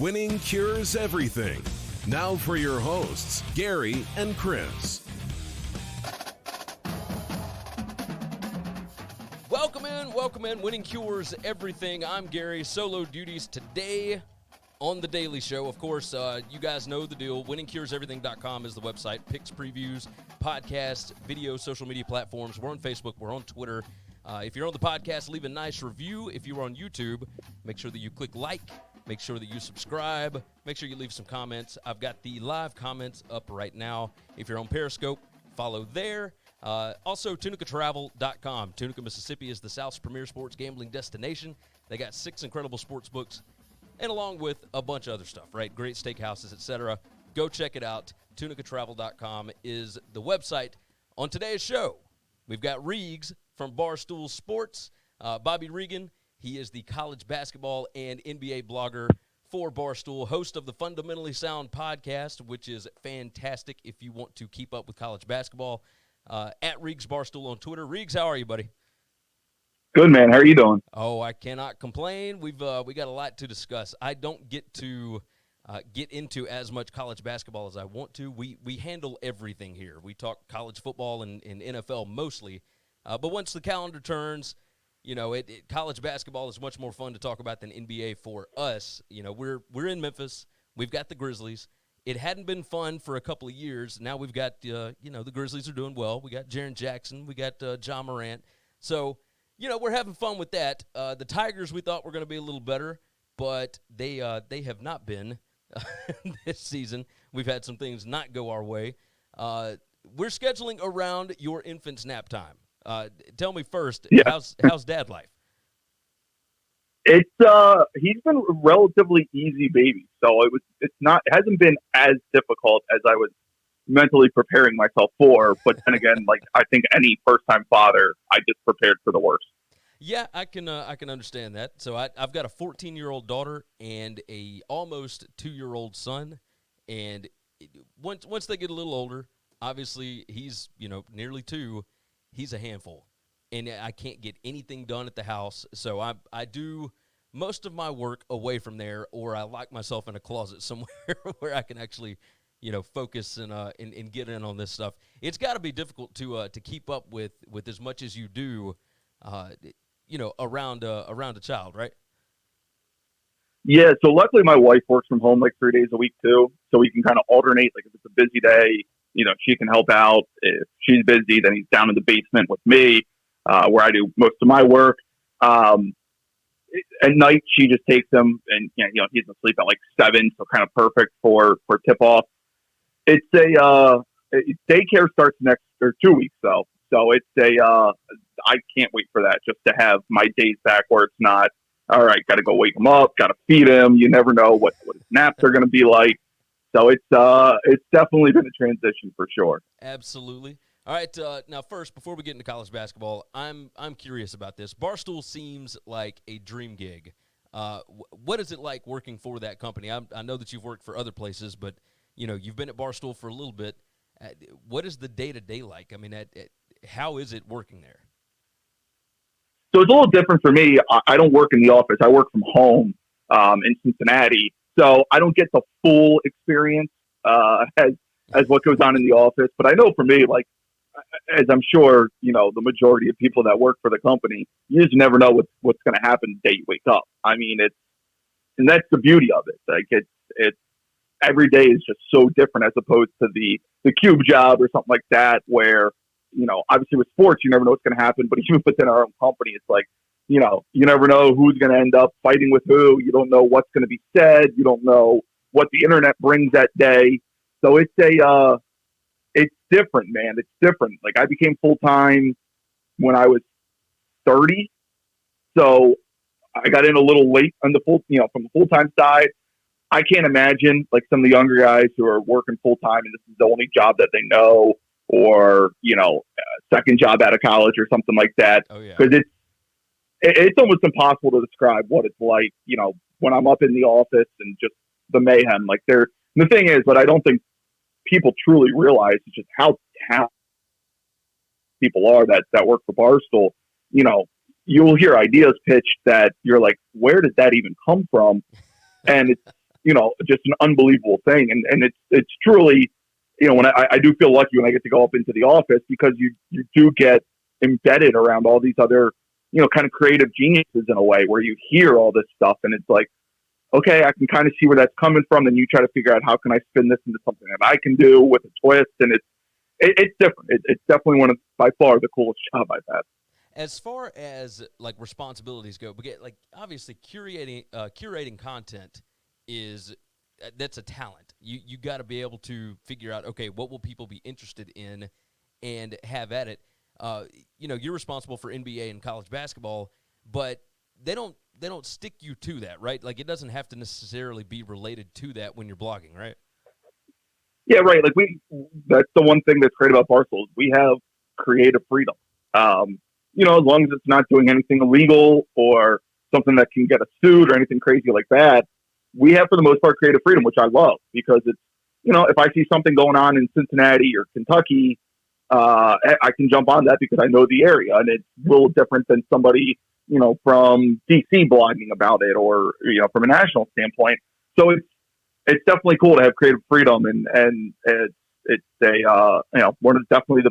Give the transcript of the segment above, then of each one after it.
Winning cures everything. Now for your hosts, Gary and Chris. Welcome in. Winning cures everything. I'm Gary. Solo duties today on The Daily Show. Of course, you guys know the deal. WinningCuresEverything.com is the website. Picks, previews, podcasts, video, social media platforms. We're on Facebook. We're on Twitter. If you're on the podcast, leave a nice review. If you're on YouTube, make sure that you click like. Make sure that you subscribe. Make sure you leave some comments. I've got the live comments up right now. If you're on Periscope, follow there. Also, tunicatravel.com. Tunica, Mississippi is the South's premier sports gambling destination. They got 6 incredible sports books, and along with a bunch of other stuff, right? Great steakhouses, etc. Go check it out. Tunicatravel.com is the website. On today's show, we've got Reags from Barstool Sports. Bobby Regan, he is the college basketball and NBA blogger for Barstool, host of the Fundamentally Sound podcast, which is fantastic if you want to keep up with college basketball. At Reags Barstool on Twitter. Reags, how are you, buddy? Good, man. How are you doing? Oh, I cannot complain. We got a lot to discuss. I don't get to get into as much college basketball as I want to. We handle everything here. We talk college football and NFL mostly, but once the calendar turns, you know, college basketball is much more fun to talk about than NBA for us. You know, we're in Memphis. We've got the Grizzlies. It hadn't been fun for a couple of years. Now we've got, the Grizzlies are doing well. We got Jaren Jackson. We got Ja Morant. So, we're having fun with that. The Tigers we thought were going to be a little better, but they have not been this season. We've had some things not go our way. We're scheduling around your infant's nap time. Tell me first, how's dad life? It's he's been a relatively easy baby, so it hasn't been as difficult as I was mentally preparing myself for. But then again, like I think any first time father, I just prepared for the worst. Yeah, I can understand that. So I've got a 14-year-old daughter and a almost 2-year-old son, and once they get a little older, obviously he's nearly 2, he's a handful. And I can't get anything done at the house, so I do most of my work away from there, or I lock myself in a closet somewhere where I can actually, focus and get in on this stuff. It's got to be difficult to keep up with as much as you do, around a child, right? Yeah. So luckily, my wife works from home like 3 days a week too, so we can kind of alternate. Like if it's a busy day, she can help out. If she's busy, then he's down in the basement with me. Where I do most of my work. At night, she just takes him, and he's asleep at like 7, so kind of perfect for tip off. It's daycare starts next 2 weeks though, so I can't wait for that just to have my days back where it's not all right. Got to go wake him up, got to feed him. You never know what his naps are going to be like. So it's definitely been a transition for sure. Absolutely. All right, now first, before we get into college basketball, I'm curious about this. Barstool seems like a dream gig. What is it like working for that company? I know that you've worked for other places, but you've been at Barstool for a little bit. What is the day-to-day like? I mean, how is it working there? So it's a little different for me. I don't work in the office. I work from home in Cincinnati, so I don't get the full experience as what goes on in the office. But I know for me, like, as I'm sure, the majority of people that work for the company, you just never know what's going to happen the day you wake up. I mean, and that's the beauty of it. Like it's every day is just so different as opposed to the cube job or something like that, where, obviously with sports, you never know what's going to happen, but even within our own company, it's like, you never know who's going to end up fighting with who. You don't know what's going to be said. You don't know what the internet brings that day. So it's different, man. It's different. Like I became full-time when I was 30. So I got in a little late on the from the full-time side. I can't imagine like some of the younger guys who are working full-time and this is the only job that they know, or, second job out of college or something like that. Oh yeah. Cause it's almost impossible to describe what it's like, when I'm up in the office and just the mayhem. Like the thing is, but I don't think people truly realize just how talented people are that work for Barstool. You'll hear ideas pitched that you're like, where did that even come from? And just an unbelievable thing. And it's truly, when I do feel lucky when I get to go up into the office, because you do get embedded around all these other, kind of creative geniuses in a way, where you hear all this stuff and it's like, okay, I can kind of see where that's coming from. And you try to figure out, how can I spin this into something that I can do with a twist? And it's different. It's definitely by far the coolest job I've had. As far as like responsibilities go, but like obviously curating content that's a talent. You got to be able to figure out, okay, what will people be interested in, and have at it. You're responsible for NBA and college basketball, but they don't stick you to that, right? Like, it doesn't have to necessarily be related to that when you're blogging, right? Yeah, right. Like that's the one thing that's great about Barstool. We have creative freedom. As long as it's not doing anything illegal or something that can get us sued or anything crazy like that, we have, for the most part, creative freedom, which I love, because it's, if I see something going on in Cincinnati or Kentucky, I can jump on that because I know the area, and it's a little different than somebody, from DC blogging about it, or, from a national standpoint. So it's definitely cool to have creative freedom, and it's definitely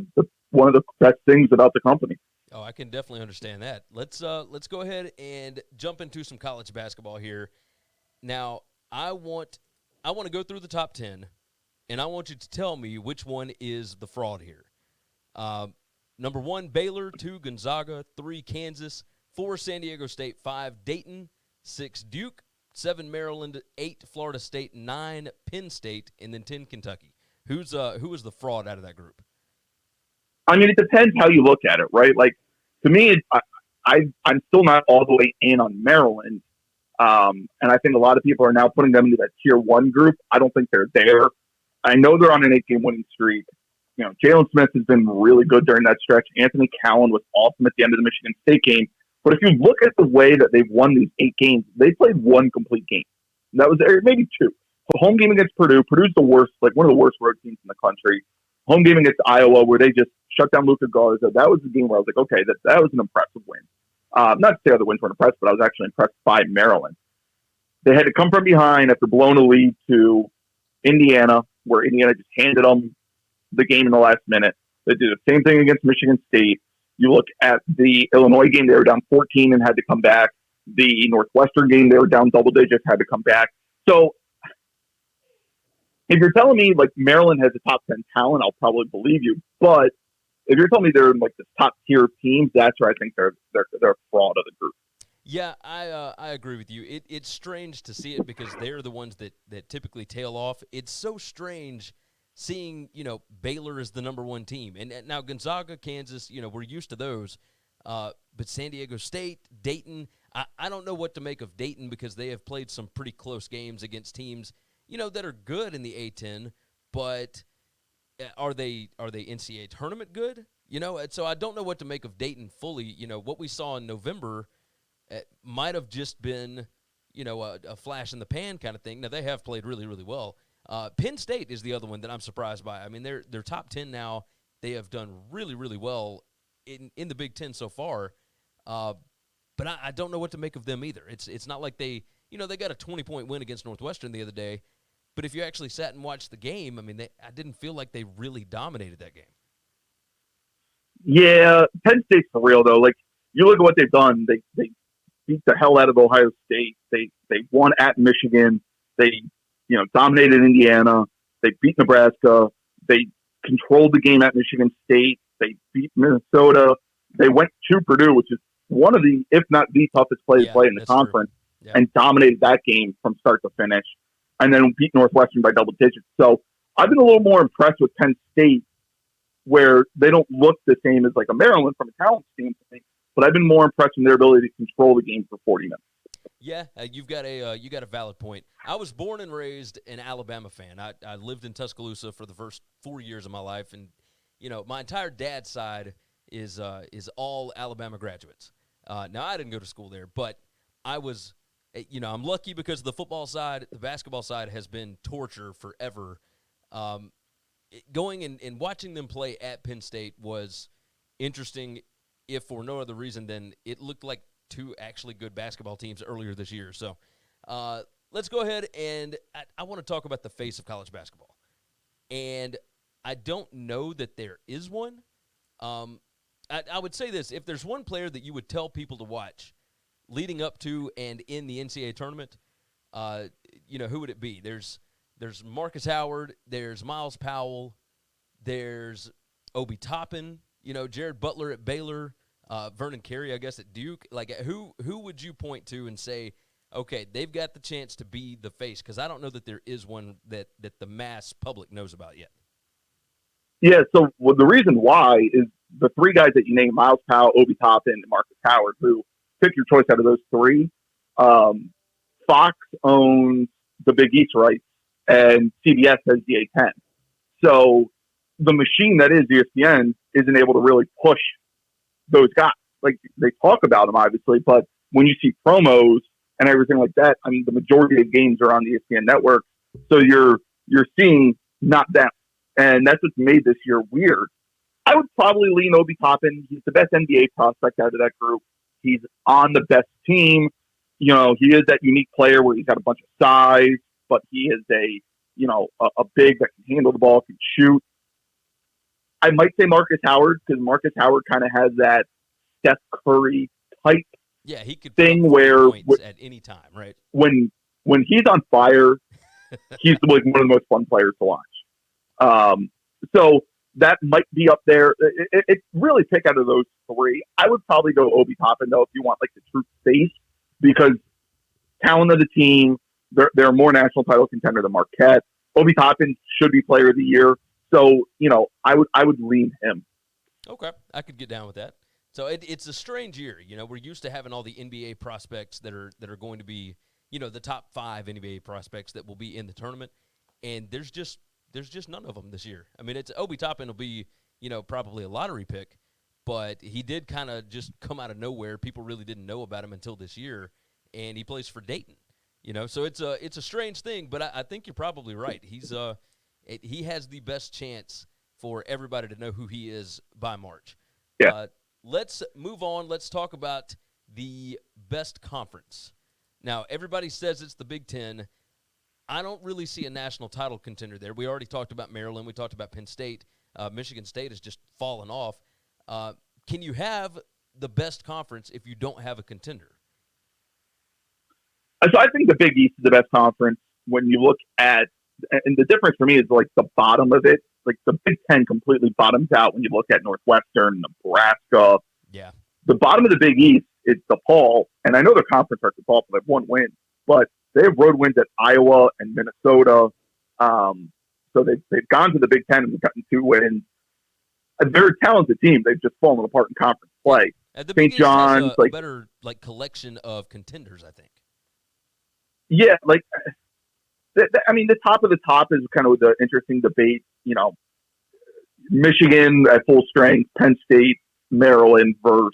one of the best things about the company. Oh, I can definitely understand that. Let's go ahead and jump into some college basketball here. Now, I want to go through the top 10, and I want you to tell me which one is the fraud here. Number 1, Baylor. 2, Gonzaga. 3, Kansas. 4, San Diego State. 5, Dayton. 6, Duke. 7, Maryland. 8, Florida State. 9, Penn State. And then 10, Kentucky. Who was the fraud out of that group? I mean, it depends how you look at it, right? Like, to me, I'm still not all the way in on Maryland. And I think a lot of people are now putting them into that tier 1 group. I don't think they're there. I know they're on an 8-game winning streak. Jalen Smith has been really good during that stretch. Anthony Cowan was awesome at the end of the Michigan State game. But if you look at the way that they've won these 8 games, they played 1 complete game. That was maybe 2. The home game against Purdue. Purdue's the worst, like one of the worst road teams in the country. Home game against Iowa, where they just shut down Luka Garza. That was the game where I was like, okay, that was an impressive win. Not to say other wins weren't impressive, but I was actually impressed by Maryland. They had to come from behind after blowing a lead to Indiana, where Indiana just handed them the game in the last minute. They did the same thing against Michigan State. You look at the Illinois game, they were down 14 and had to come back. The Northwestern game, they were down double digits, had to come back. So if you're telling me like Maryland has a top 10 talent, I'll probably believe you. But if you're telling me they're in like the top tier teams, that's where I think they're a fraud of the group. Yeah, I agree with you. It's strange to see it because they're the ones that typically tail off. It's so strange seeing, Baylor is the number 1 team. And now Gonzaga, Kansas, we're used to those. But San Diego State, Dayton, I don't know what to make of Dayton because they have played some pretty close games against teams, that are good in the A-10, but are they NCAA tournament good? So I don't know what to make of Dayton fully. What we saw in November might have just been, a flash in the pan kind of thing. Now, they have played really, really well. Penn State is the other one that I'm surprised by. I mean, they're top 10 now. They have done really, really well in the Big Ten so far. But I don't know what to make of them either. It's not like they got a 20-point win against Northwestern the other day. But if you actually sat and watched the game, I mean, I didn't feel like they really dominated that game. Yeah, Penn State's for real, though. Like, you look at what they've done. They beat the hell out of Ohio State. They won at Michigan. They, dominated Indiana. They beat Nebraska. They controlled the game at Michigan State. They beat Minnesota. They went to Purdue, which is one of the, if not the toughest place to play in the conference, and dominated that game from start to finish. And then beat Northwestern by double digits. So I've been a little more impressed with Penn State, where they don't look the same as like a Maryland from a talent standpoint, but I've been more impressed in their ability to control the game for 40 minutes. Yeah, you've got a valid point. I was born and raised an Alabama fan. I lived in Tuscaloosa for the first 4 years of my life, and my entire dad's side is all Alabama graduates. Now I didn't go to school there, but I was. I'm lucky because the football side, the basketball side has been torture forever. Going and watching them play at Penn State was interesting, if for no other reason than it looked like 2 actually good basketball teams earlier this year. So let's go ahead and I want to talk about the face of college basketball. And I don't know that there is one. I would say this. If there's one player that you would tell people to watch leading up to and in the NCAA tournament, who would it be? There's Marcus Howard. There's Miles Powell. There's Obi Toppin. Jared Butler at Baylor. Vernon Carey, I guess, at Duke. Like, who would you point to and say, okay, they've got the chance to be the face? Because I don't know that there is one that the mass public knows about yet. Yeah, so the reason why is the three guys that you named, Miles Powell, Obi Toppin, and Marcus Howard, who pick your choice out of those three. Fox owns the Big East rights, and CBS has the A10. So the machine that is ESPN isn't able to really push those guys. Like, they talk about them, obviously, but when you see promos and everything like that, I mean, the majority of games are on the ESPN network, so you're seeing not them. And that's what's made this year weird. I would probably lean Obi Toppin. He's the best NBA prospect out of that group. He's on the best team. He is that unique player where he's got a bunch of size, but he is a big that can handle the ball, can shoot. I might say Marcus Howard, because Marcus Howard kind of has that Steph Curry type he could thing where at any time, right? When he's on fire, he's like one of the most fun players to watch. So that might be up there. It really pick out of those three. I would probably go Obi Toppin, though, if you want like the true face, because talent of the team, they're a more national title contender than Marquette. Obi Toppin should be player of the year. So, I would lean him. Okay, I could get down with that. So it's a strange year. We're used to having all the NBA prospects that are going to be, the top 5 NBA prospects that will be in the tournament, and there's just none of them this year. I mean, it's Obi Toppin will be, probably a lottery pick, but he did kind of just come out of nowhere. People really didn't know about him until this year, and he plays for Dayton. So it's a strange thing, but I think you're probably right. He has the best chance for everybody to know who he is by March. Yeah. Let's move on. Let's talk about the best conference. Now, everybody says it's the Big Ten. I don't really see a national title contender there. We already talked about Maryland. We talked about Penn State. Michigan State has just fallen off. Can you have the best conference if you don't have a contender? So I think the Big East is the best conference when you look at, and the difference for me is like the bottom of it. Like the Big Ten completely bottoms out when you look at Northwestern, Nebraska. Yeah. The bottom of the Big East is DePaul, and I know their conference are DePaul, but they've one win, but they have road wins at Iowa and Minnesota. So they've gone to the Big Ten and gotten 2 wins. They're a talented team. They've just fallen apart in conference play. St. John's, a better collection of contenders, I think. Yeah, the top of the top is kind of the interesting debate. Michigan at full strength, Penn State, Maryland versus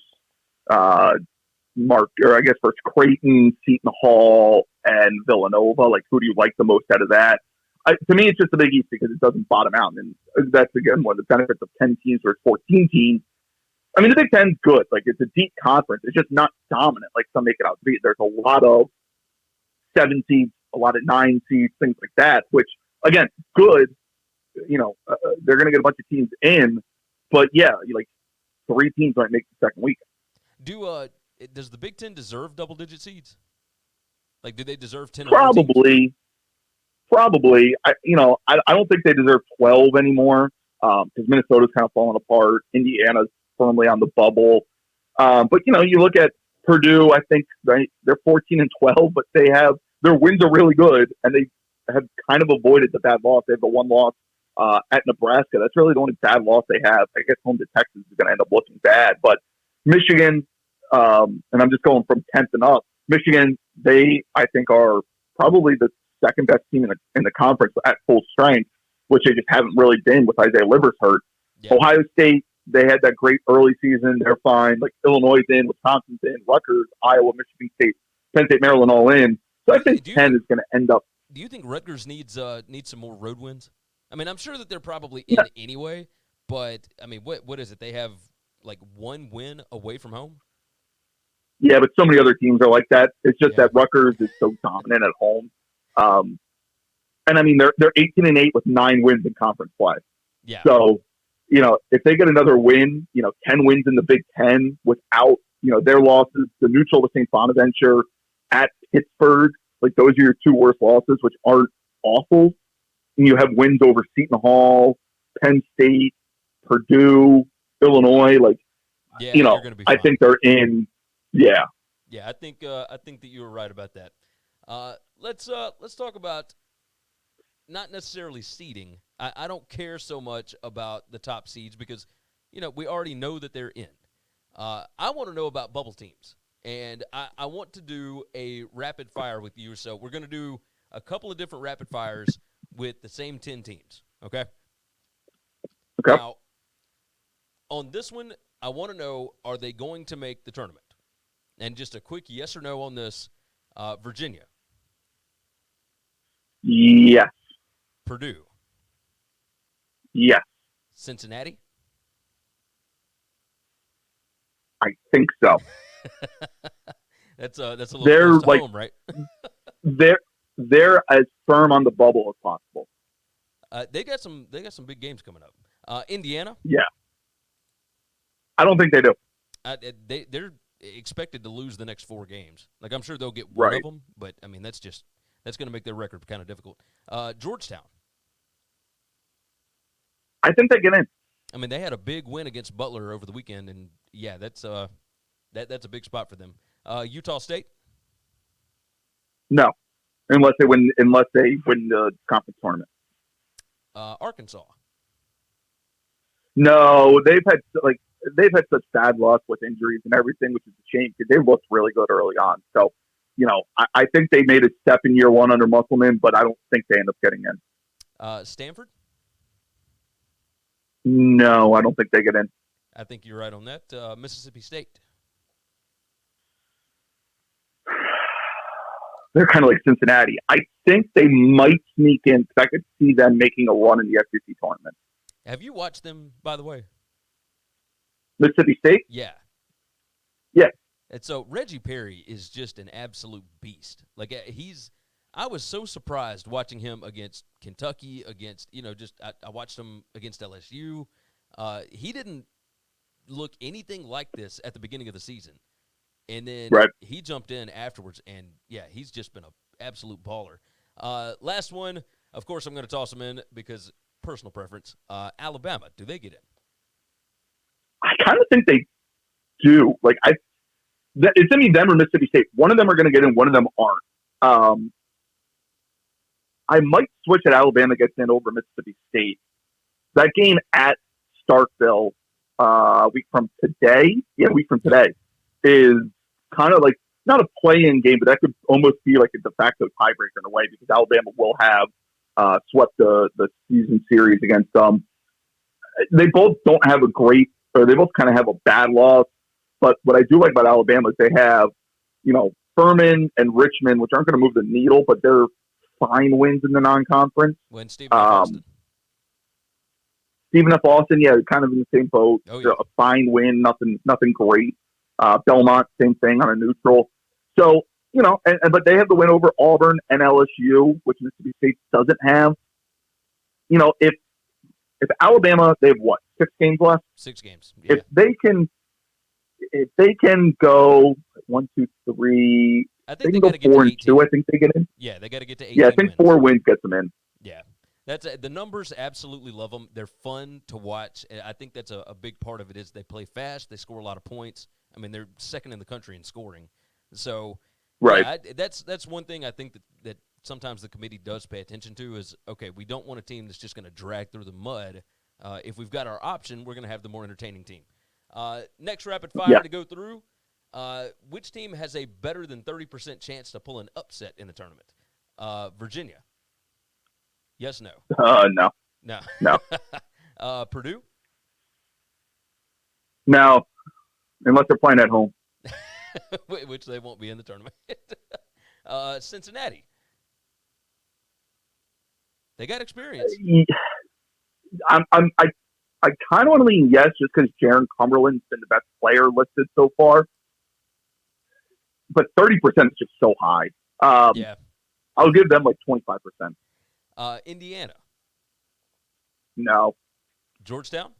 versus Creighton, Seton Hall, and Villanova. Like, who do you like the most out of that? To me, it's just the Big East because it doesn't bottom out, and that's again one of the benefits of 10 teams versus 14 teams. I mean, the Big Ten's good. Like, it's a deep conference. It's just not dominant like some make it out to be. There's a lot of 7 seeds, a lot of 9 seeds, things like that, which, again, good. They're going to get a bunch of teams in, but yeah, 3 teams might make the second weekend. Does the Big Ten deserve double-digit seeds? Like, do they deserve 10? Probably. I don't think they deserve 12 anymore because Minnesota's kind of falling apart. Indiana's firmly on the bubble. But you look at Purdue. I think they're 14 and 12, but their wins are really good, and they have kind of avoided the bad loss. They have the one loss at Nebraska. That's really the only bad loss they have. I guess home to Texas is going to end up looking bad. But Michigan, and I'm just going from 10th and up, Michigan, I think, are probably the second best team in the conference at full strength, which they just haven't really been with Isaiah Livers hurt. Yeah. Ohio State, they had that great early season. They're fine. Like, Illinois in, Wisconsin's in, Rutgers, Iowa, Michigan State, Penn State, Maryland all in. So I think 10 is going to end up. Do you think Rutgers needs some more road wins? I mean, I'm sure that they're probably in anyway, but I mean, what is it? They have like 1 win away from home? Yeah, but so many other teams are like that. It's just that Rutgers is so dominant at home. And I mean, they're 18-8 with 9 wins in conference play. Yeah. So, if they get another win, 10 wins in the Big Ten without, their losses, the neutral to St. Bonaventure, at Pittsburgh, like those are your 2 worst losses, which aren't awful. And you have wins over Seton Hall, Penn State, Purdue, Illinois. Like, you're gonna be fine. I think they're in. Yeah. Yeah, I think that you were right about that. Let's talk about not necessarily seeding. I don't care so much about the top seeds because, we already know that they're in. I want to know about bubble teams, and I want to do a rapid fire with you. So we're going to do a couple of different rapid fires with the same 10 teams, okay? Okay. Now, on this one, I want to know, are they going to make the tournament? And just a quick yes or no on this, Virginia. Yes. Purdue. Yes. Cincinnati. I think so. That's a little they're close to like, home, right? they're as firm on the bubble as possible. They got some big games coming up. Indiana. Yeah. I don't think they do. They're expected to lose the next 4 games. Like, I'm sure they'll get one of them, but I mean that's going to make their record kind of difficult. Georgetown. I think they get in. I mean, they had a big win against Butler over the weekend, and yeah, that's a big spot for them. Utah State. No, unless they win the conference tournament. Arkansas. No, they've had such bad luck with injuries and everything, which is a shame because they looked really good early on. So, I think they made a step in year 1 under Musselman, but I don't think they end up getting in. Stanford. No, I don't think they get in. I think you're right on that. Mississippi State. They're kind of like Cincinnati. I think they might sneak in because I could see them making a run in the SEC tournament. Have you watched them, by the way? Mississippi State? Yeah. Yeah. And so Reggie Perry is just an absolute beast. Like, I was so surprised watching him against Kentucky, against, I watched him against LSU. He didn't look anything like this at the beginning of the season. And then he jumped in afterwards, and, yeah, he's just been an absolute baller. Last one, of course, I'm going to toss him in because personal preference. Alabama, do they get in? I kind of think they do. Like, it's going to be them or Mississippi State. One of them are going to get in, one of them aren't. I might switch at Alabama gets in over Mississippi State. That game at Starkville a week from today, is kind of like not a play-in game, but that could almost be like a de facto tiebreaker in a way because Alabama will have swept the season series against them. They both don't have they both kind of have a bad loss. But what I do like about Alabama is they have, Furman and Richmond, which aren't going to move the needle, but they're fine wins in the non-conference. When Stephen F. Austin. Stephen F. Austin, yeah, kind of in the same boat. Oh, yeah. A fine win, nothing great. Belmont, same thing on a neutral. So, but they have the win over Auburn and LSU, which Mississippi State doesn't have. If Alabama, they have what, 6 games left? 6 games. Yeah. If they can go 1, 2, 3, I think they can go 4 and 2. I think they get in. Yeah, they got to get to 18. Yeah, I think wins. 4 wins gets them in. Yeah, that's the numbers. Absolutely love them. They're fun to watch. I think that's a big part of it is they play fast. They score a lot of points. I mean, they're second in the country in scoring. So, right. Yeah, that's one thing I think that sometimes the committee does pay attention to is, okay, we don't want a team that's just going to drag through the mud. If we've got our option, we're going to have the more entertaining team. Next rapid fire to go through. Which team has a better than 30% chance to pull an upset in the tournament? Virginia. Yes, no? No. No. Purdue? No, unless they're playing at home. Which they won't be in the tournament. Cincinnati. They got experience. I kind of want to lean yes, just because Jaron Cumberland's been the best player listed so far. But 30% is just so high. Yeah. I'll give them like 25%. Indiana. No. Georgetown.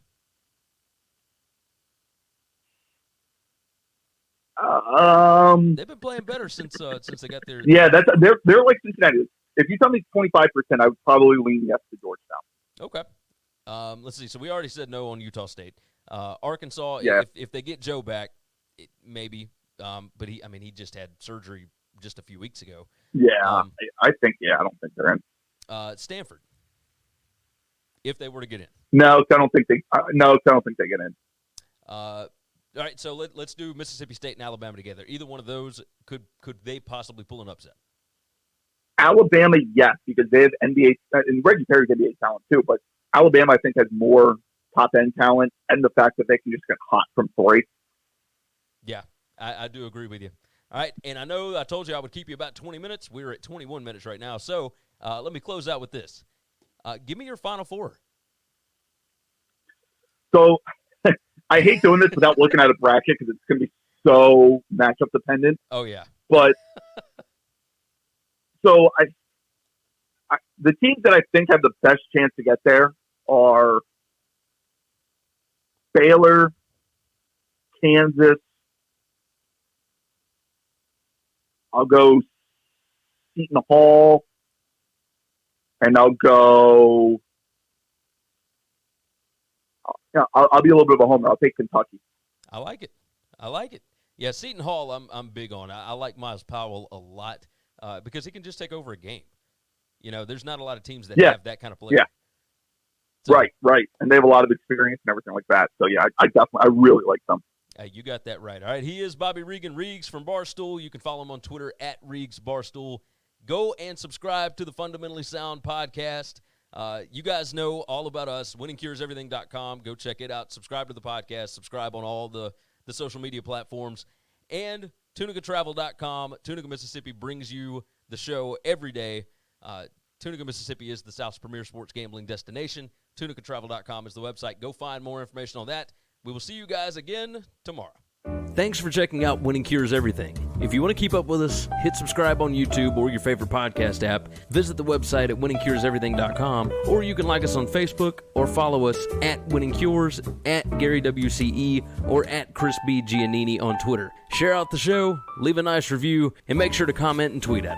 They've been playing better since they got their. Yeah, they're like Cincinnati. If you tell me 25%, I would probably lean yes to Georgetown. Okay. Let's see. So we already said no on Utah State. Arkansas. Yeah. If they get Joe back, maybe. But he just had surgery just a few weeks ago. Yeah, I think. Yeah, I don't think they're in. Stanford. If they were to get in. No, I don't think they. No, I don't think they get in. All right, so let's do Mississippi State and Alabama together. Either one of those, could they possibly pull an upset? Alabama, yes, because they have NBA and Reggie Perry's NBA talent too. But Alabama, I think, has more top end talent, and the fact that they can just get hot from three. Yeah, I do agree with you. All right, and I know I told you I would keep you about 20 minutes. We're at 21 minutes right now, so let me close out with this. Give me your Final Four. So I hate doing this without looking at a bracket because it's going to be so matchup dependent. Oh, yeah. But so the teams that I think have the best chance to get there are Baylor, Kansas. I'll go Seton Hall, and I'll go. I'll be a little bit of a homer. I'll take Kentucky. I like it. Yeah, Seton Hall, I'm big on. I like Miles Powell a lot because he can just take over a game. You know, there's not a lot of teams that have that kind of player. Yeah. So, right. And they have a lot of experience and everything like that. So, yeah, I really like them. You got that right. All right, he is Bobby Reags from Barstool. You can follow him on Twitter at Reags Barstool. Go and subscribe to the Fundamentally Sound podcast. You guys know all about us, winningcureseverything.com. Go check it out. Subscribe to the podcast. Subscribe on all the social media platforms. And tunicatravel.com. Tunica, Mississippi brings you the show every day. Tunica, Mississippi is the South's premier sports gambling destination. Tunicatravel.com is the website. Go find more information on that. We will see you guys again tomorrow. Thanks for checking out Winning Cures Everything. If you want to keep up with us, hit subscribe on YouTube or your favorite podcast app. Visit the website at winningcureseverything.com, or you can like us on Facebook or follow us at Winning Cures, at Gary WCE, or at Chris B. Giannini on Twitter. Share out the show, leave a nice review, and make sure to comment and tweet at us.